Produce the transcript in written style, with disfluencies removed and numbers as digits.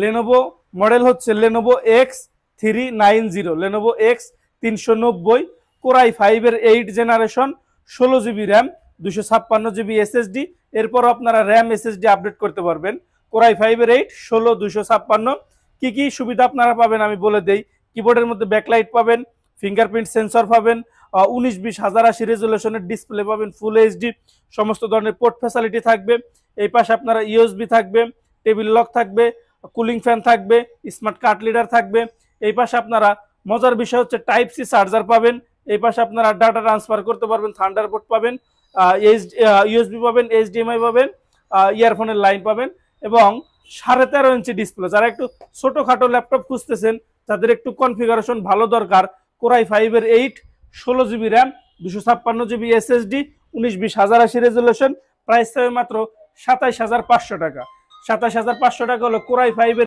Lenovo model হচ্ছে Lenovo X390, Lenovo X390, core i 5 generation, 16 GB RAM, 256 GB SSD. এরপর আপনারা RAM SSD update করতে পারবেন। কোরাই 5 16 256। কি কি সুবিধা আপনারা পাবেন আমি বলে দেই। কিবোর্ডের মধ্যে ব্যাকলাইট পাবেন, ফিঙ্গারপ্রিন্ট সেন্সর পাবেন, 19-20 1080 রেজুলেশনের ডিসপ্লে পাবেন, ফুল এইচডি, সমস্ত ধরনের পোর্ট ফ্যাসিলিটি থাকবে। এই পাশে আপনারা ইউএসবি থাকবে, টেবিল লক থাকবে, কুলিং ফ্যান থাকবে, স্মার্ট কার্ড লিডার থাকবে। এই পাশে আপনারা মজার বিষয় হচ্ছে টাইপ সি চার্জার পাবেন। এই পাশে আপনারা ডাটা ট্রান্সফার করতে পারবেন, থান্ডারবোল্ট পাবেন, ইউএসবি পাবেন, এইচডিএমআই পাবেন, ইয়ারফোনের লাইন পাবেন এবং 13.5 ইঞ্চি ডিসপ্লে। যারা একটু ছোটখাটো ল্যাপটপ খুঁজতেছেন, যাদের একটু কনফিগারেশন ভালো দরকার, core i 5 16 GB RAM, 256 GB SSD, 19-20 1080 resolution, price থাকবে মাত্র 27,500 টাকা। 27,500 টাকা হলো কোরাই 5